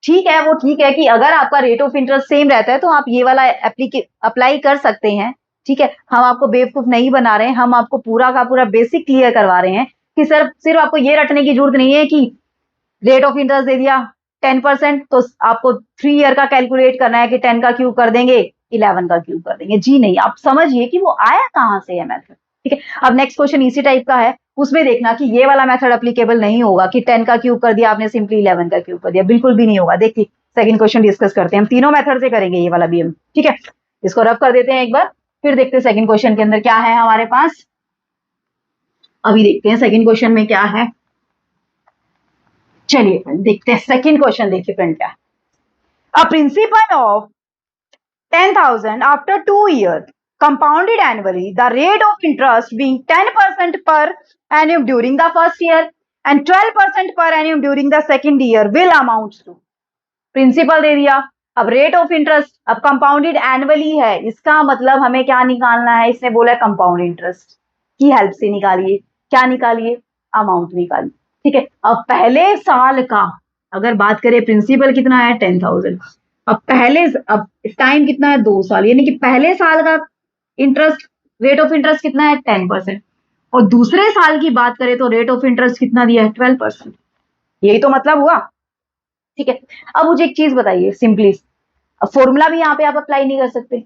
A: ठीक है, वो ठीक है कि अगर आपका रेट ऑफ इंटरेस्ट सेम रहता है तो आप ये वाला अप्लाई कर सकते हैं। ठीक है, हम आपको बेवकूफ नहीं बना रहे हैं, हम आपको पूरा का पूरा बेसिक क्लियर करवा रहे हैं कि सर सिर्फ आपको ये रटने की जरूरत नहीं है कि रेट ऑफ इंटरेस्ट दे दिया 10%, तो आपको 3 ईयर का कैलकुलेट करना है कि 10 का क्यूब कर देंगे, 11 का क्यूब कर देंगे। जी नहीं, आप समझिए कि वो आया कहां से है मेथड। ठीक है, अब नेक्स्ट क्वेश्चन इसी टाइप का है, उसमें देखना कि ये वाला मेथड अप्लीकेबल नहीं होगा कि 10 का क्यूब कर दिया आपने, सिंपली 11 का क्यूब कर दिया, बिल्कुल भी नहीं होगा। देखिए सेकंड क्वेश्चन डिस्कस करते हैं, हम तीनों मेथड से करेंगे ये वाला भी हम। ठीक है, इसको रफ कर देते हैं एक बार, फिर देखते हैं सेकंड क्वेश्चन के अंदर क्या है हमारे पास। अभी देखते हैं सेकंड क्वेश्चन में क्या है। चलिए फ्रेंड देखते हैं सेकंड क्वेश्चन। देखिए फ्रेंड क्या है, अ principle of 10,000 after 2 years compounded annually, the rate of interest being 10% per annum during the first year and 12% per annum during the second year will amount to। Principal दे दिया, अब rate of interest, अब compounded annually है, इसका मतलब हमें क्या निकालना है, इसने बोला कंपाउंड इंटरेस्ट की हेल्प से निकालिए। क्या निकालिए, अमाउंट निकालिए। ठीक है, अब पहले साल का अगर बात करें, प्रिंसिपल कितना है 10,000, अब टाइम कितना है 2 साल, यानी कि पहले साल का इंटरेस्ट, रेट ऑफ इंटरेस्ट कितना है 10%, और दूसरे साल की बात करें तो रेट ऑफ इंटरेस्ट कितना दिया है 12%। यही तो मतलब हुआ। ठीक है, अब मुझे एक चीज बताइए सिंपली, फॉर्मूला भी यहाँ पे आप अप्लाई नहीं कर सकते,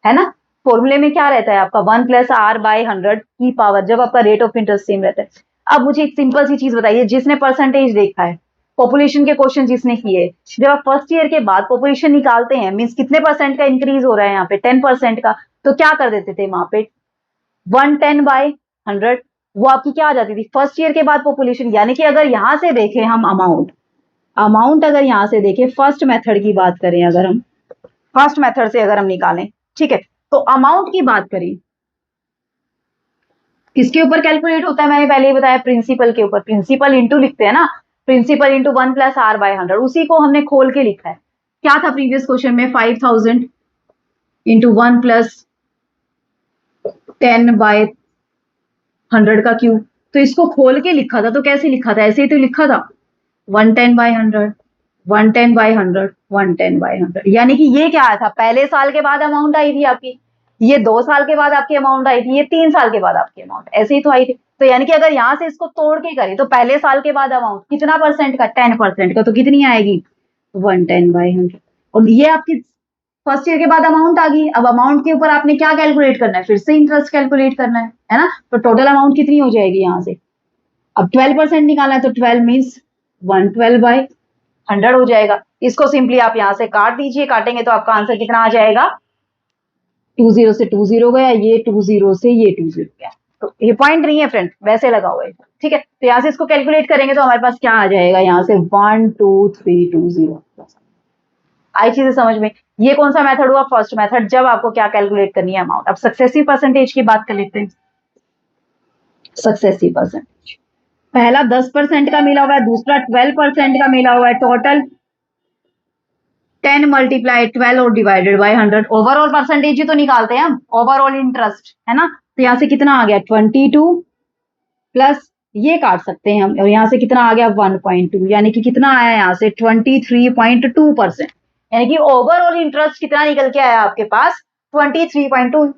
A: है ना। फॉर्मूले में क्या रहता है आपका 1+r/100 की पावर, जब आपका रेट ऑफ इंटरेस्ट सेम रहता है। अब मुझे एक सिंपल सी चीज बताइए, जिसने परसेंटेज देखा है, पॉपुलेशन के क्वेश्चन जिसने किए, जब आप फर्स्ट ईयर के बाद पॉपुलेशन निकालते हैं, मीन्स कितने परसेंट का इंक्रीज हो रहा है यहाँ पे, 10% का, तो क्या कर देते थे वहां पे 110/100, वो आपकी क्या आ जाती थी फर्स्ट ईयर के बाद पॉपुलेशन। यानी कि अगर यहां से देखें हम अमाउंट अगर यहां से देखें, फर्स्ट मेथड की बात करें, अगर हम फर्स्ट मेथड से अगर हम निकालें, ठीक है, तो अमाउंट की बात करें, किसके ऊपर कैलकुलेट होता है, मैंने पहले ही बताया प्रिंसिपल के ऊपर। प्रिंसिपल इंटू लिखते हैं ना, प्रिंसिपल इंटू 1+r/100, उसी को हमने खोल के लिखा है। क्या था प्रीवियस क्वेश्चन में, 5,000 इंटू 1+10/100 का क्यूब, तो इसको खोल के लिखा था, तो कैसे लिखा था, ऐसे ही तो लिखा था 110/100, 110/100, 110/100। यानी कि ये क्या आया था, पहले साल के बाद अमाउंट आई थी आपकी, ये 2 साल के बाद आपकी अमाउंट आई थी, ये 3 साल के बाद आपकी अमाउंट ऐसे ही तो आई थी। तो यानी कि अगर यहां से इसको तोड़ के करें तो पहले साल के बाद अमाउंट कितना परसेंट का, 10% का, तो कितनी आएगी 110/100। और ये आपकी फर्स्ट ईयर के बाद अमाउंट आ गई। अब अमाउंट के ऊपर आपने क्या कैलकुलेट करना है, फिर से इंटरेस्ट कैलकुलेट करना है ना। तो टोटल अमाउंट कितनी हो जाएगी यहाँ से, अब 12% निकालना है, तो 12 मीन्स 112/100 हो जाएगा। इसको सिंपली आप यहां से काट दीजिए, काटेंगे तो आपका आंसर कितना आ जाएगा, 20 से 20 गया, ये 20 से ये 20 गया। तो ये पॉइंट नहीं है फ्रेंड, वैसे लगा हुआ है। ठीक है, तो यहां से इसको कैलकुलेट करेंगे तो हमारे पास क्या आ जाएगा, यहाँ से 12320। आई चीजें समझ में। ये कौन सा मेथड हुआ, फर्स्ट मेथड, जब आपको क्या कैलकुलेट करनी है, अमाउंट। अब सक्सेसिव परसेंटेज की बात कर लेते हैं। सक्सेसिव परसेंटेज, पहला 10% का मिला हुआ है, दूसरा 12% का मिला हुआ है, टोटल 10 मल्टीप्लाई 12 और डिवाइडेड बाय 100। ओवरऑल परसेंटेज ही तो निकालते हैं हम, ओवरऑल इंटरेस्ट, है ना। तो यहां से कितना आ गया 22 प्लस ये काट सकते हैं हम, और यहां से कितना आ गया 1.2, यानी कि कितना आया यहाँ से 23.2%। यानी कि ओवरऑल इंटरेस्ट कितना निकल के आया आपके पास 23.2।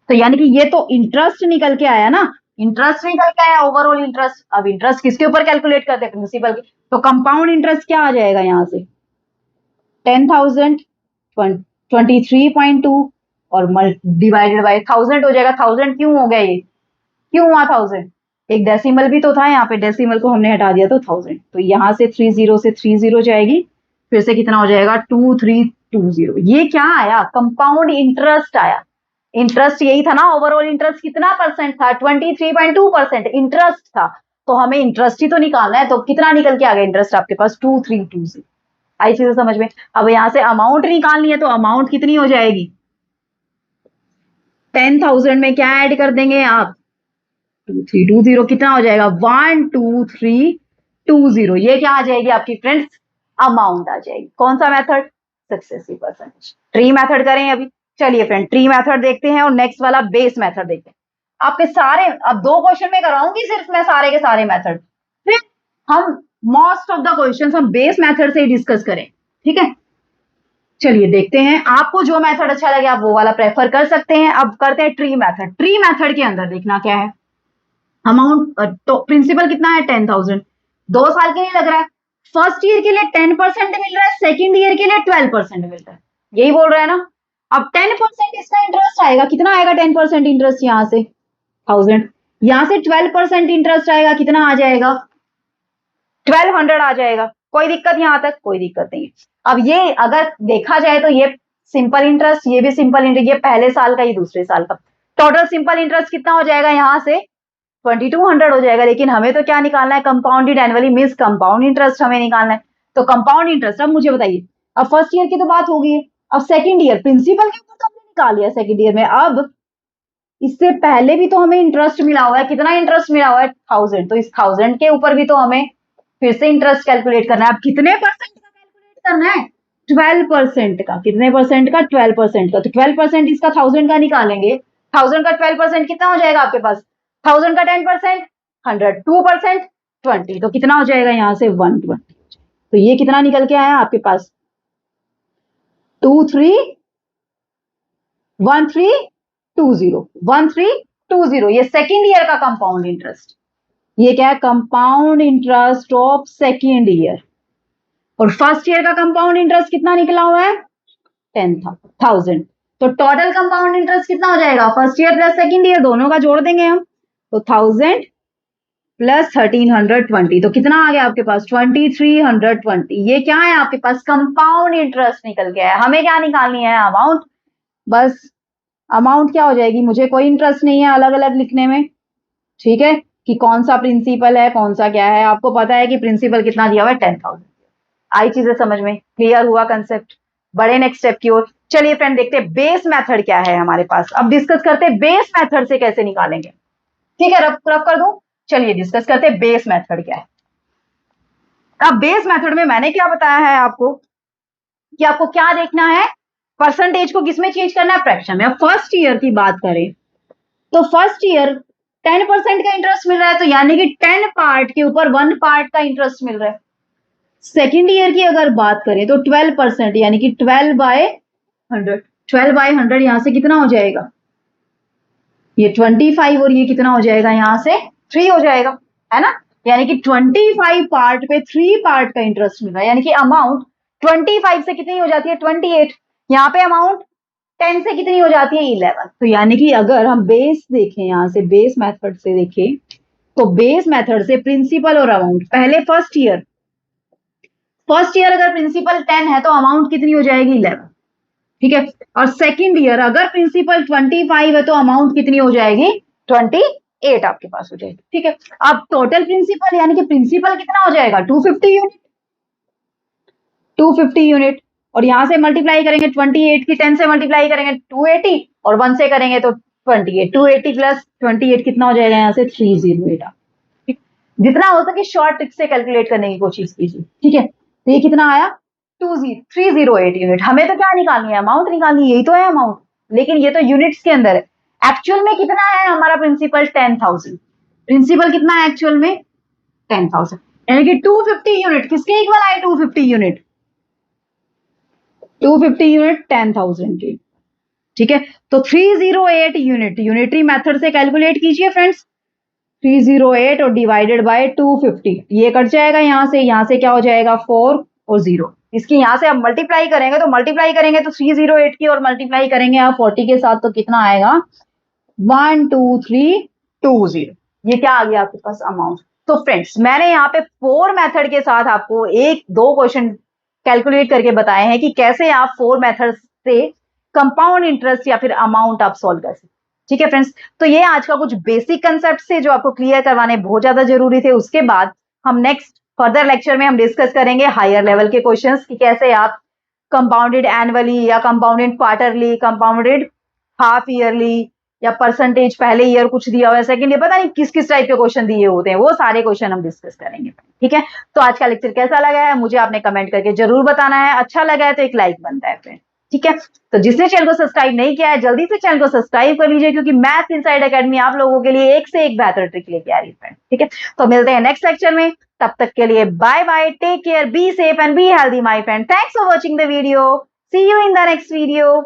A: तो यानी कि ये तो इंटरेस्ट निकल के आया ना, इंटरेस्ट निकल के आया, ओवरऑल इंटरेस्ट। अब इंटरेस्ट किसके ऊपर कैलकुलेट करते हैं, प्रिंसिपल के। तो कंपाउंड इंटरेस्ट क्या आ जाएगा यहाँ से 10,000 23.2 और डिवाइडेड बाय 1000 हो जाएगा। 1000 क्यों हो गया, ये क्यों हुआ 1000, एक डेसिमल भी तो था, यहाँ पे डेसिमल को हमने हटा दिया तो 1000, तो यहाँ से 30 से 30 जाएगी, फिर से कितना हो जाएगा 2320। ये क्या आया, कंपाउंड इंटरेस्ट आया। इंटरेस्ट यही था ना, ओवरऑल इंटरेस्ट कितना परसेंट था, 23.2% इंटरेस्ट था, तो हमें इंटरेस्ट ही तो निकालना है, तो कितना निकल के आ गया इंटरेस्ट आपके पास 2320। आई चीजें समझ में। अब यहाँ से अमाउंट निकालनी है, तो अमाउंट कितनी हो जाएगी, 10,000 में क्या ऐड कर देंगे आप, 2320, कितना हो जाएगा 12320। ये क्या आ जाएगी आपकी फ्रेंड्स, अमाउंट आ जाएगी। कौन सा method, successive percentage. Tree method करें अभी, चलिए फ्रेंड ट्री मेथड देखते हैं और नेक्स्ट वाला बेस मेथड देखते हैं। आपके सारे, अब 2 क्वेश्चन में कराऊंगी सिर्फ मैं सारे के सारे मेथड, फिर हम मोस्ट ऑफ द क्वेश्चंस हम बेस मेथड से ही डिस्कस करें, ठीक है। चलिए देखते हैं, आपको जो मेथड अच्छा लगे आप वो वाला प्रेफर कर सकते हैं। अब करते हैं ट्री मेथड। ट्री मेथड के अंदर देखना क्या है, अमाउंट तो प्रिंसिपल कितना है 10,000, 2 साल के लिए लग रहा है। फर्स्ट ईयर के लिए 10% मिल रहा है, सेकेंड ईयर के लिए 12% मिल रहा है, यही बोल रहा है ना। अब 10% इसका इंटरेस्ट आएगा, कितना आएगा 10% इंटरेस्ट, यहाँ से 1000, यहाँ से 12% इंटरेस्ट आएगा, कितना आ जाएगा 1200 आ जाएगा। कोई दिक्कत यहाँ तक, कोई दिक्कत नहीं है। अब ये अगर देखा जाए तो ये सिंपल इंटरेस्ट, ये भी सिंपल इंटरेस्ट, ये पहले साल का, ये दूसरे साल का, टोटल सिंपल इंटरेस्ट कितना हो जाएगा, यहाँ से 2200 हो जाएगा। लेकिन हमें तो क्या निकालना है, compounded annually means compound interest हमें निकालना है। तो कंपाउंड इंटरेस्ट, अब मुझे बताइए, अब फर्स्ट ईयर की तो बात हो गई है, अब सेकंड ईयर प्रिंसिपल के ऊपर तो हमने निकाल लिया सेकंड ईयर में। अब इससे पहले भी तो हमें इंटरेस्ट मिला हुआ है, कितना इंटरेस्ट मिला हुआ है 1000, तो इस 1000 के ऊपर भी तो हमें फिर से इंटरेस्ट कैलकुलेट करना है। अब कितने परसेंट का कैलकुलेट करना है, 12% का। कितने परसेंट का, 12% का। तो 12% इसका 1000 का निकालेंगे, 1000 का 12% कितना हो जाएगा आपके पास, 1000 का 10% 100, 2% 20, तो कितना हो जाएगा यहाँ से 120। तो ये कितना निकल के आया आपके पास 1320। ये सेकेंड ईयर का कंपाउंड इंटरेस्ट, ये क्या है, compound interest of second year. और फर्स्ट ईयर का कंपाउंड इंटरेस्ट कितना निकला हुआ है 10,000। तो टोटल कंपाउंड इंटरेस्ट कितना हो जाएगा, first year plus second year दोनों का जोड़ देंगे हम, तो 1000 प्लस 1320, तो कितना आ गया आपके पास 2320। ये क्या है आपके पास, कंपाउंड इंटरेस्ट निकल गया है। हमें क्या निकालनी है, अमाउंट। बस अमाउंट क्या हो जाएगी, मुझे कोई इंटरेस्ट नहीं है अलग अलग लिखने में, ठीक है, कि कौन सा प्रिंसिपल है कौन सा क्या है। आपको पता है कि प्रिंसिपल कितना दिया हुआ है 10,000। आई चीजें समझ में, क्लियर हुआ कंसेप्ट। बड़े नेक्स्ट स्टेप की ओर। चलिए फ्रेंड देखते हैं बेस मेथड क्या है हमारे पास। अब डिस्कस करते हैं बेस मेथड से कैसे निकालेंगे, ठीक है, रफ कर दूं। चलिए डिस्कस करते हैं बेस मेथड क्या है। अब बेस मेथड में मैंने क्या बताया है आपको, कि आपको क्या देखना है, परसेंटेज को किसमें चेंज करना है, फ्रैक्शन में। अब फर्स्ट ईयर की बात करें तो फर्स्ट ईयर 10% का इंटरेस्ट मिल रहा है, तो यानी कि 10 पार्ट के ऊपर 1 पार्ट का इंटरेस्ट मिल रहा है। सेकेंड ईयर की अगर बात करें तो 12%, यानी कि 12/100। 12/100 यहां से कितना हो जाएगा, ये 25, और ये कितना हो जाएगा यहाँ से 3 हो जाएगा, है ना। यानी कि 25 पार्ट पे 3 पार्ट का इंटरेस्ट मिल रहा है, यानी कि अमाउंट 25 से कितनी हो जाती है 28। यहाँ पे अमाउंट 10 से कितनी हो जाती है 11। तो यानी कि अगर हम बेस देखें, यहाँ से बेस मेथड से देखें, तो बेस मेथड से प्रिंसिपल और अमाउंट, पहले फर्स्ट ईयर अगर प्रिंसिपल 10 है तो अमाउंट कितनी हो जाएगी 11, ठीक है। और सेकेंड ईयर अगर प्रिंसिपल 25 है तो अमाउंट कितनी हो जाएगी 28 आपके पास हो जाएगी, ठीक है। अब टोटल प्रिंसिपल, यानी कि प्रिंसिपल कितना हो जाएगा 250 यूनिट, 250 यूनिट। और यहां से मल्टीप्लाई करेंगे 28 की 10 से मल्टीप्लाई करेंगे 280, और 1 से करेंगे तो 28, 280 प्लस 28 कितना हो जाएगा यहाँ से 308। ठीक, जितना हो सके शॉर्ट ट्रिक से कैलकुलेट करने की कोशिश कीजिए, ठीक है। तो ये कितना आया 308 यूनिट। हमें तो क्या निकालनी है, अमाउंट निकालनी है, यही तो है अमाउंट, लेकिन ये तो यूनिट्स के अंदर है। एक्चुअल में कितना है हमारा प्रिंसिपल 10,000। प्रिंसिपल कितना है एक्चुअल में 10,000, यानी कि 250 यूनिट किसके इक्वल आए 250 यूनिट 10,000 की, ठीक है। तो 308 यूनिट यूनिटरी मेथड से कैलकुलेट कीजिए फ्रेंड्स। 308 और डिवाइडेड बाय 250, ये कट जाएगा यहाँ से क्या हो जाएगा 4 और 0। इसकी यहाँ से आप मल्टीप्लाई करेंगे तो 308 की और मल्टीप्लाई करेंगे आप 40 के साथ, तो कितना आएगा 12320। ये क्या आ गया आपके पास, अमाउंट। तो फ्रेंड्स मैंने यहाँ पे 4 मेथड के साथ आपको 1-2 क्वेश्चन कैलकुलेट करके बताए हैं कि कैसे आप 4 मेथड से कंपाउंड इंटरेस्ट या फिर अमाउंट आप सॉल्व कर सकते। ठीक है फ्रेंड्स, तो ये आज का कुछ बेसिक कंसेप्ट से जो आपको क्लियर करवाने बहुत ज्यादा जरूरी थे। उसके बाद हम नेक्स्ट फर्दर लेक्चर में हम डिस्कस करेंगे हायर लेवल के क्वेश्चंस कि कैसे आप कंपाउंडेड एनुअली या compounded quarterly, compounded half yearly या परसेंटेज पहले ईयर कुछ दिया हुआ है, सेकंड ईयर, पता नहीं किस किस टाइप के क्वेश्चन दिए होते हैं, वो सारे क्वेश्चन हम डिस्कस करेंगे। ठीक है, तो आज का लेक्चर कैसा लगा है मुझे आपने कमेंट करके जरूर बताना है। अच्छा लगा है तो एक लाइक बनता है फ्रेंड। ठीक है, तो जिसने चैनल को सब्सक्राइब नहीं किया है जल्दी से चैनल को सब्सक्राइब कर लीजिए, क्योंकि मैथ्स इनसाइड एकेडमी आप लोगों के लिए एक से एक बेहतर ट्रिक लेके आ रही है फ्रेंड। ठीक है, तो मिलते हैं नेक्स्ट लेक्चर में, तब तक के लिए bye bye, take care, be safe and be healthy my friend. Thanks for watching the video, see you in the next video.